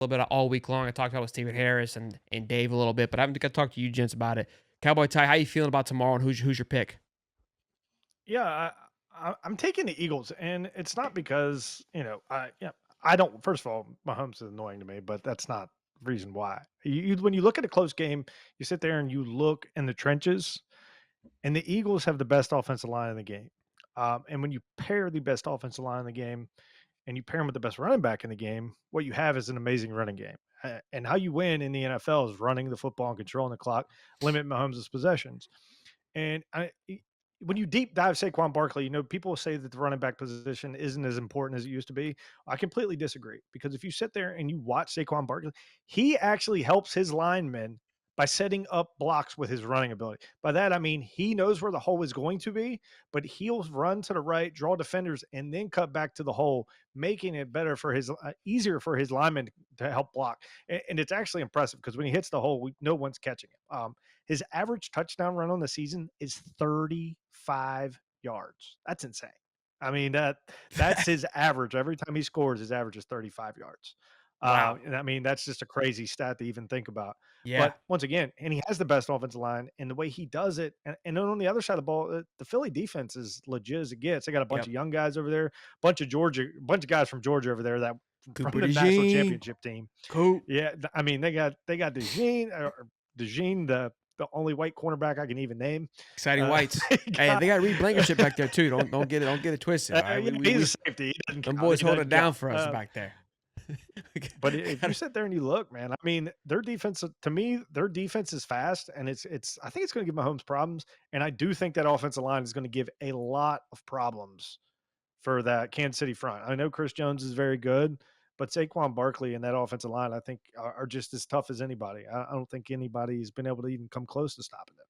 little bit all week long. I talked about with Stephen Harris and Dave a little bit, but I haven't got to talk to you gents about it. Cowboy Ty, how you feeling about tomorrow and who's your pick? Yeah, I'm taking the Eagles, and it's not because I don't. First of all, Mahomes is annoying to me, but that's not the reason why. When you look at a close game, you sit there and you look in the trenches, and the Eagles have the best offensive line in the game. And when you pair the best offensive line in the game and you pair them with the best running back in the game, what you have is an amazing running game. And how you win in the NFL is running the football and controlling the clock, limit Mahomes' possessions. And when you deep dive Saquon Barkley, people say that the running back position isn't as important as it used to be. I completely disagree because if you sit there and you watch Saquon Barkley, he actually helps his linemen by setting up blocks with his running ability. By that, I mean he knows where the hole is going to be, but he'll run to the right, draw defenders, and then cut back to the hole, making it better for his easier for his linemen to help block. And it's actually impressive because when he hits the hole, no one's catching him. His average touchdown run on the season is 35 yards. That's insane. I mean, that's his average. Every time he scores, his average is 35 yards. Wow. And I mean, that's just a crazy stat to even think about. Yeah. But once again, and he has the best offensive line, and the way he does it, and then on the other side of the ball, the Philly defense is legit as it gets. They got a bunch Yep. of young guys over there, bunch of guys from Georgia over there that from Cooper the national DeJean. championship team. Coop. Yeah, I mean they got DeJean, the only white cornerback I can even name. Exciting whites. They Hey, they got got Reed Blankenship back there too. Don't get it twisted. All right. yeah, he's a safety. He doesn't Them count. boys He holding it doesn't down count. for us back there. But if you Gotta- sit there and you look, man, I mean, their defense to me, their defense is fast, and it's. I think it's going to give Mahomes problems, and I do think that offensive line is going to give a lot of problems for that Kansas City front. I know Chris Jones is very good, but Saquon Barkley and that offensive line, I think, are just as tough as anybody. I don't think anybody's been able to even come close to stopping them.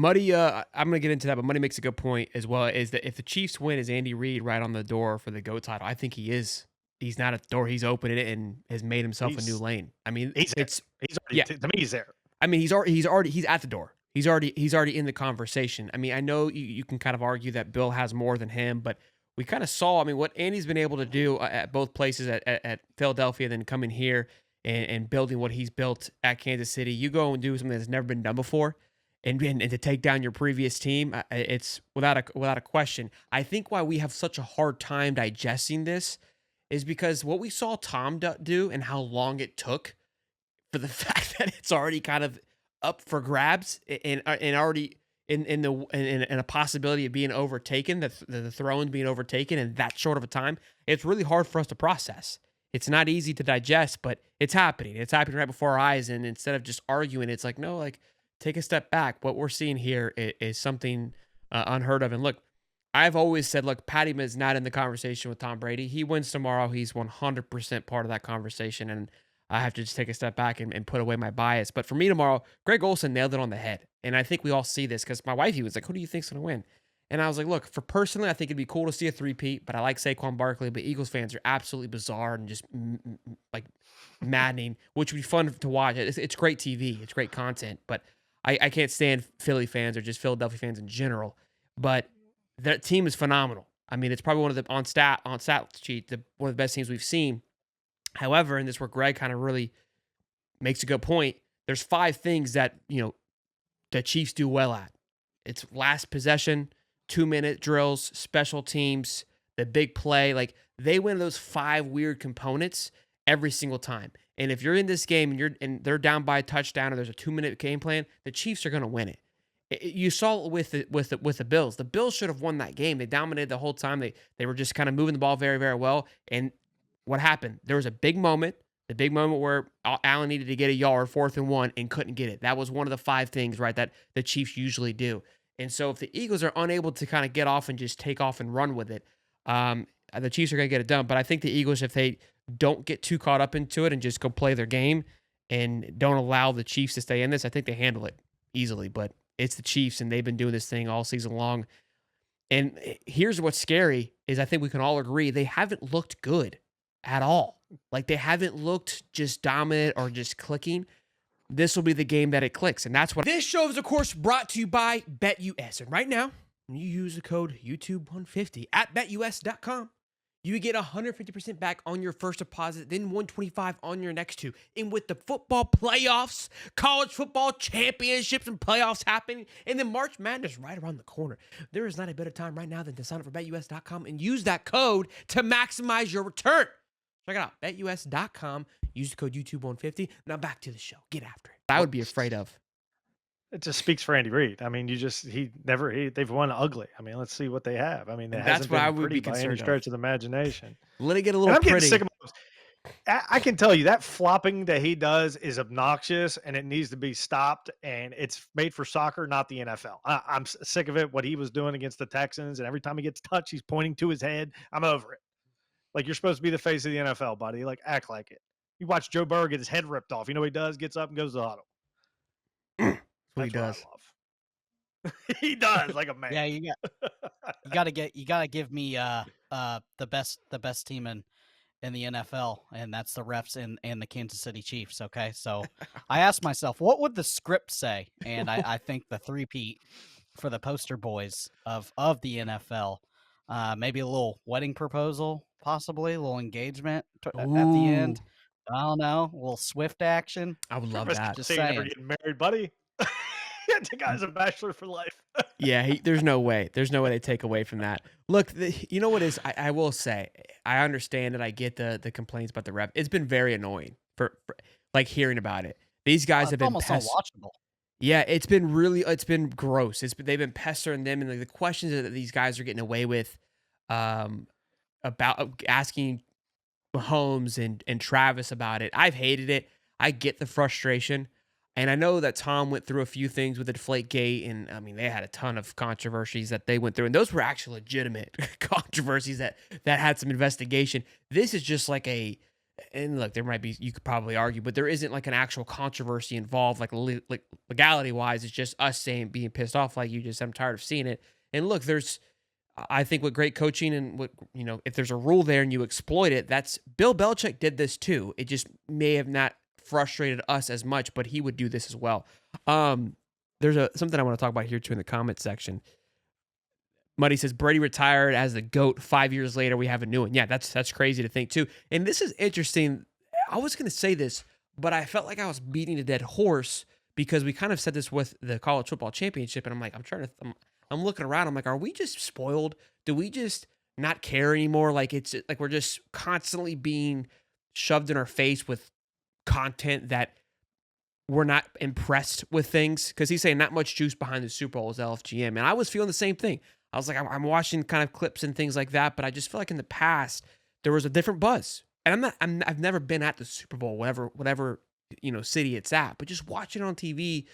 Muddy, I'm gonna get into that, but Muddy makes a good point as well. Is that if the Chiefs win, is Andy Reid right on the door for the GOAT title? I think he is. He's not at the door. He's opened it and has made himself a new He's lane. I mean, he's there. it's He's already yeah. to me. He's there. I mean, he's at the door. He's already in the conversation. I mean, I know you can kind of argue that Bill has more than him, but we kind of saw. I mean, what Andy's been able to do at both places at Philadelphia, then coming here and building what he's built at Kansas City. You go and do something that's never been done before, and to take down your previous team, it's without a question. I think why we have such a hard time digesting this is because what we saw Tom do and how long it took for the fact that it's already kind of up for grabs and already in a possibility of being overtaken, the throne being overtaken in that short of a time. It's really hard for us to process. It's not easy to digest, but it's happening. It's happening right before our eyes, and instead of just arguing, it's like no, like take a step back. What we're seeing here is something unheard of. And look, I've always said, look, Patty is not in the conversation with Tom Brady. He wins tomorrow. He's 100% part of that conversation. And I have to just take a step back and put away my bias. But for me tomorrow, Greg Olson nailed it on the head. And I think we all see this because my wifey was like, who do you think's going to win? And I was like, look, for personally, I think it'd be cool to see a three-peat, but I like Saquon Barkley. But Eagles fans are absolutely bizarre and just like maddening, which would be fun to watch. It's great TV, it's great content, but I can't stand Philly fans or just Philadelphia fans in general. But that team is phenomenal. I mean, it's probably one of the on stat sheet, one of the best teams we've seen. However, and this is where Greg kind of really makes a good point. There's five things that the Chiefs do well at. It's last possession, 2-minute drills, special teams, the big play. Like they win those five weird components every single time. And if you're in this game and they're down by a touchdown or there's a 2-minute game plan, the Chiefs are going to win it. You saw it with the Bills. The Bills should have won that game. They dominated the whole time. They were just kind of moving the ball very, very well. And what happened? There was a big moment, the big moment where Allen needed to get a yard, 4th and 1, and couldn't get it. That was one of the five things, right, that the Chiefs usually do. And so if the Eagles are unable to kind of get off and just take off and run with it, the Chiefs are going to get it done. But I think the Eagles, if they don't get too caught up into it and just go play their game and don't allow the Chiefs to stay in this, I think they handle it easily. But it's the Chiefs, and they've been doing this thing all season long. And here's what's scary is I think we can all agree they haven't looked good at all. Like they haven't looked just dominant or just clicking. This will be the game that it clicks. And that's what this show is, of course, brought to you by BetUS. And right now, when you use the code YouTube150 at betus.com, You get 150% back on your first deposit, then 125 on your next two. And with the football playoffs, college football championships and playoffs happening, and then March Madness right around the corner, there is not a better time right now than to sign up for BetUS.com and use that code to maximize your return. Check it out, BetUS.com. Use the code YouTube150. Now back to the show. Get after it. I Well, would be afraid of. it just speaks for Andy Reid. I mean, they've won ugly. I mean, let's see what they have. I mean, it And that's hasn't what I been would pretty be by any concerned of. stretch of the imagination. Let it get a And little I'm getting sick pretty. of Mahomes. I can tell you that flopping that he does is obnoxious and it needs to be stopped. And it's made for soccer, not the NFL. I'm sick of it. What he was doing against the Texans, and every time he gets touched, he's pointing to his head. I'm over it. Like, you're supposed to be the face of the NFL, buddy. Like, act like it. You watch Joe Burrow get his head ripped off. You know what he does? Gets up and goes to the huddle. That's what he That's what I does. love. He does like a man. Yeah, you gotta give me the best team in the NFL, and that's the refs and the Kansas City Chiefs. Okay, so I asked myself, what would the script say? And I think the three-peat for the poster boys of the NFL, maybe a little wedding proposal, possibly a little engagement at the end. Ooh, I don't know, a little swift action. I would For love risk that. Just saying never saying. getting married, buddy. The guy's a bachelor for life. Yeah, there's no way. There's no way they take away from that. Look, you know what is? I will say, I understand that I get the complaints about the rep. It's been very annoying for like hearing about it. These guys have It's been almost unwatchable. Yeah, it's been gross. They've been pestering them, and like, the questions that these guys are getting away with, um, about asking Mahomes and Travis about it. I've hated it. I get the frustration. And I know that Tom went through a few things with the Deflategate, and I mean they had a ton of controversies that they went through, and those were actually legitimate controversies that had some investigation. This is just like and look, there might be, you could probably argue, but there isn't like an actual controversy involved, like legality wise. It's just us saying being pissed off, like you just. I'm tired of seeing it. And look, I think with great coaching and if there's a rule there and you exploit it, that's Bill Belichick did this too. It just may have not frustrated us as much, but he would do this as well. There's something I want to talk about here too in the comment section. Muddy says Brady retired as the GOAT. 5 years later, we have a new one. Yeah, that's crazy to think too. And this is interesting. I was going to say this, but I felt like I was beating a dead horse because we kind of said this with the college football championship, and I'm like, I'm looking around. I'm like, are we just spoiled? Do we just not care anymore? Like it's like we're just constantly being shoved in our face with content that we're not impressed with things, because he's saying not much juice behind the Super Bowl is LFGM. And I was feeling the same thing. I was like, I'm watching kind of clips and things like that, but I just feel like in the past there was a different buzz. And I've never been at the Super Bowl, whatever city it's at, but just watching it on TV,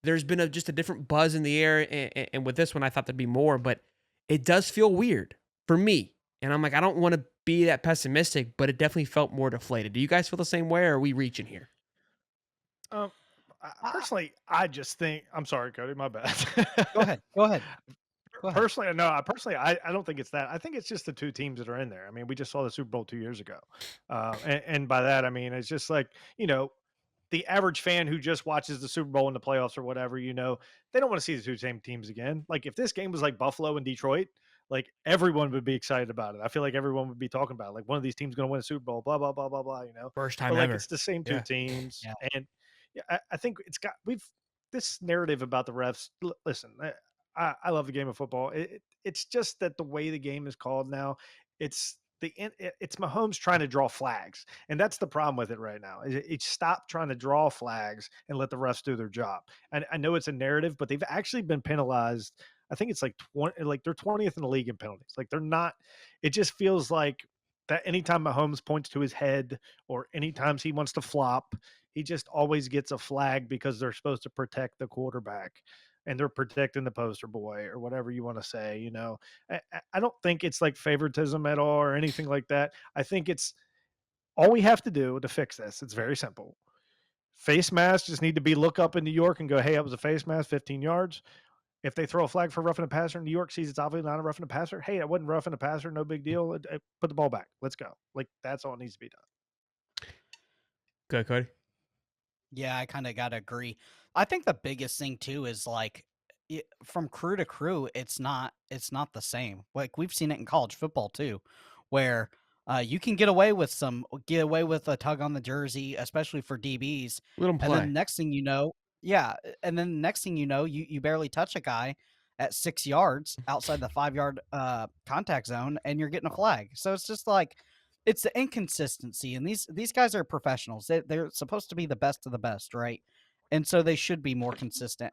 there's been just a different buzz in the air. And with this one, I thought there'd be more, but it does feel weird for me. And I'm like, I don't want to be that pessimistic, but it definitely felt more deflated. Do you guys feel the same way, or are we reaching here? Um, Uh, Personally, I just think I'm sorry, Cody. My bad. Go ahead. Go ahead. Go ahead. Personally, no. I don't think it's that. I think it's just the two teams that are in there. I mean, we just saw the Super Bowl 2 years ago, and by that I mean it's just like the average fan who just watches the Super Bowl and the playoffs or whatever, they don't want to see the two same teams again. Like if this game was like Buffalo and Detroit, like everyone would be excited about it. I feel like everyone would be talking about it. Like one of these teams going to win a Super Bowl, blah blah blah blah blah. First But time like ever. it's the same two Yeah. teams, Yeah. and yeah, I think it's got we've this narrative about the refs. Listen, I love the game of football. It's just that the way the game is called now, it's Mahomes trying to draw flags, and that's the problem with it right now. It's stop trying to draw flags and let the refs do their job. And I know it's a narrative, but they've actually been penalized. I think it's like 20, like they're 20th in the league in penalties. Like they're not. It just feels like that anytime Mahomes points to his head or anytime he wants to flop, he just always gets a flag because they're supposed to protect the quarterback and they're protecting the poster boy or whatever you want to say. I don't think it's like favoritism at all or anything like that. I think it's all we have to do to fix this. It's very simple. Face masks just need to be look up in New York and go, hey, it was a face mask, 15 yards. If they throw a flag for roughing a passer in New York, sees it's obviously not a roughing a passer. Hey, it wasn't roughing a passer, no big deal. Put the ball back. Let's go. Like that's all it needs to be done. Good, Cody. Yeah, I kind of gotta agree. I think the biggest thing too is like from crew to crew, it's not the same. Like we've seen it in college football too, where You can get away with a tug on the jersey, especially for DBs. Let him And then play. next thing you know, yeah, and then next thing you know, you barely touch a guy at 6 yards outside the 5 yard contact zone, and you're getting a flag. So it's just like it's the inconsistency. And these guys are professionals. They're supposed to be the best of the best, right? And so they should be more consistent.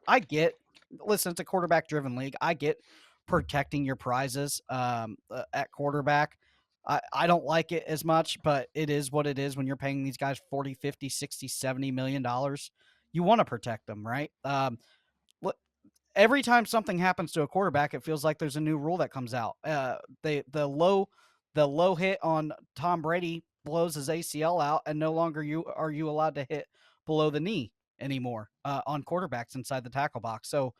Listen, it's a quarterback driven league. I get protecting your prizes at quarterback. I don't like it as much, but it is what it is when you're paying these guys 40, 50, 60, 70 million dollars. You want to protect them, right? Every time something happens to a quarterback, it feels like there's a new rule that comes out. The low hit on Tom Brady blows his ACL out, and no longer are you allowed to hit below the knee anymore on quarterbacks inside the tackle box. So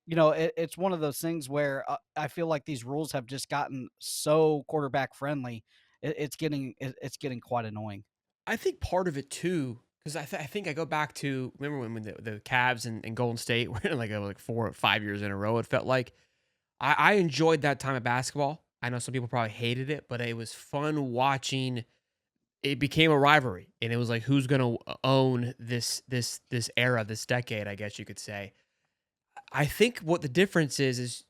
it's one of those things where I feel like these rules have just gotten so quarterback friendly. It's getting quite annoying. I think part of it too, because I think I go back to remember when the Cavs and Golden State were in like 4 or 5 years in a row. It felt like I enjoyed that time of basketball. I know some people probably hated it, but it was fun watching. It became a rivalry, and it was like who's going to own this era, this decade, I guess you could say. I think what the difference is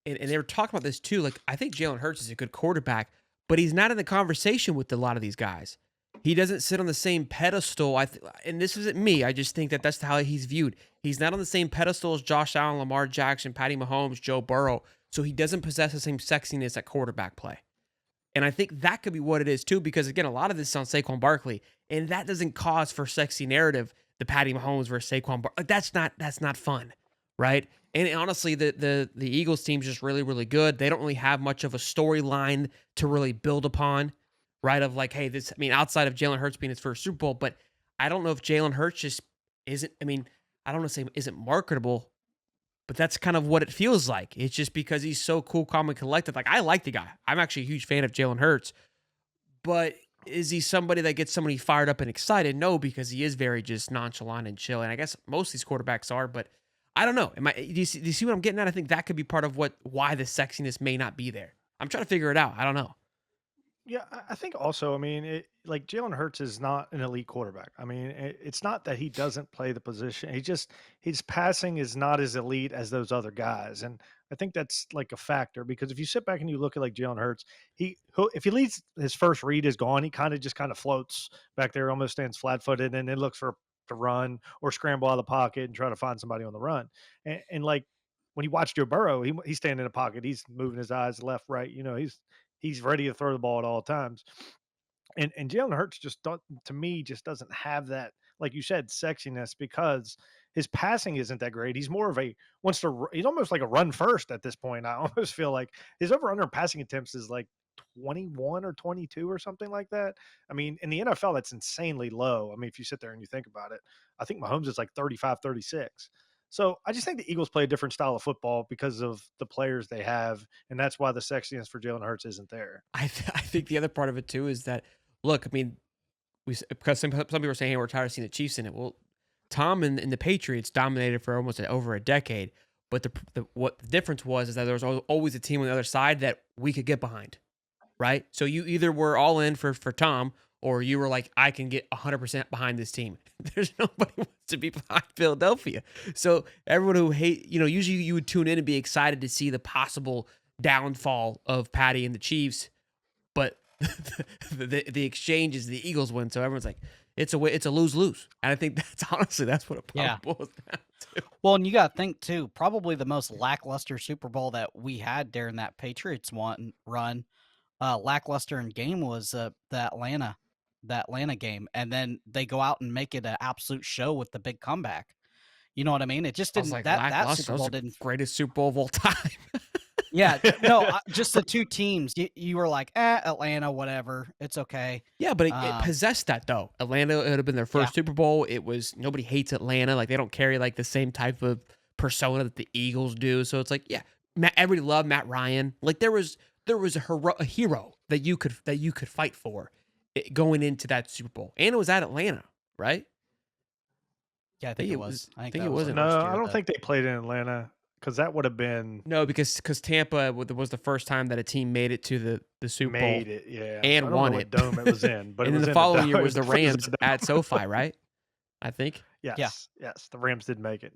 and they were talking about this too. Like, I think Jalen Hurts is a good quarterback, but he's not in the conversation with a lot of these guys. He doesn't sit on the same pedestal. And this isn't me. I just think that that's how he's viewed. He's not on the same pedestal as Josh Allen, Lamar Jackson, Patty Mahomes, Joe Burrow. So he doesn't possess the same sexiness at quarterback play. And I think that could be what it is too, because again, a lot of this is on Saquon Barkley, and that doesn't cause for sexy narrative. The Patty Mahomes versus Saquon Barkley, that's not fun, right? And honestly, the Eagles team's just really really good. They don't really have much of a storyline to really build upon, right? Of like, hey, this. I mean, outside of Jalen Hurts being his first Super Bowl, but I don't know if Jalen Hurts just isn't. I mean, I don't want to say isn't marketable, but that's kind of what it feels like. It's just because he's so cool, calm, and collected. Like, I like the guy. I'm actually a huge fan of Jalen Hurts. But is he somebody that gets somebody fired up and excited? No, because he is very just nonchalant and chill. And I guess most of these quarterbacks are, but I don't know. Do you see what I'm getting at? I think that could be part of why the sexiness may not be there. I'm trying to figure it out. I don't know. Yeah, I think also, I mean, like Jalen Hurts is not an elite quarterback. I mean, it's not that he doesn't play the position. His passing is not as elite as those other guys, and I think that's like a factor because if you sit back and you look at like Jalen Hurts, if he leads his first read is gone, he kind of floats back there, almost stands flat footed, and then looks for to run or scramble out of the pocket and try to find somebody on the run. And like when you watch Joe Burrow, he's standing in the pocket, he's moving his eyes left, right. He's ready to throw the ball at all times. And Jalen Hurts to me just doesn't have that, like you said, sexiness because his passing isn't that great. He's more of he's almost like a run first at this point. I almost feel like his over under passing attempts is like 21 or 22 or something like that. I mean, in the NFL, that's insanely low. I mean, if you sit there and you think about it, I think Mahomes is like 35, 36. So I just think the Eagles play a different style of football because of the players they have, and that's why the sexiness for Jalen Hurts isn't there. I think the other part of it too is that look. I mean, because some people are saying, hey, we're tired of seeing the Chiefs in it. Well, Tom and the Patriots dominated for almost over a decade. But what the difference was is that there was always a team on the other side that we could get behind, right? So you either were all in for Tom, or you were like, I can get 100% behind this team. There's nobody who wants to be behind Philadelphia. So everyone who usually you would tune in and be excited to see the possible downfall of Patty and the Chiefs, but the exchange is the Eagles win. So everyone's like, it's a lose-lose. And I think that's what it probably boils down to. Well, and you got to think too, probably the most lackluster Super Bowl that we had during that Patriots run, lackluster in game was the Atlanta game, and then they go out and make it an absolute show with the big comeback. You know what I mean? It just didn't that Super Bowl didn't greatest Super Bowl of all time. Yeah, no, just the two teams. You were like, Atlanta, whatever, it's okay. Yeah, but it possessed that though. Atlanta, it would have been their first Super Bowl. It was nobody hates Atlanta. Like they don't carry like the same type of persona that the Eagles do. So it's like, yeah, everybody loved Matt Ryan. Like there was a hero that you could fight for going into that Super Bowl, and it was at Atlanta, right? Yeah, I think it was. I think it was. No, I don't think they played in Atlanta because that would have been No, because Tampa was the first time that a team made it to the Super Bowl made it. Yeah, I and don't know won what it. dome it was in, but it And then was the in the following dome. year It was the definitely was in Rams the at dome. SoFi, right? I think. Yes, yes, the Rams did make it.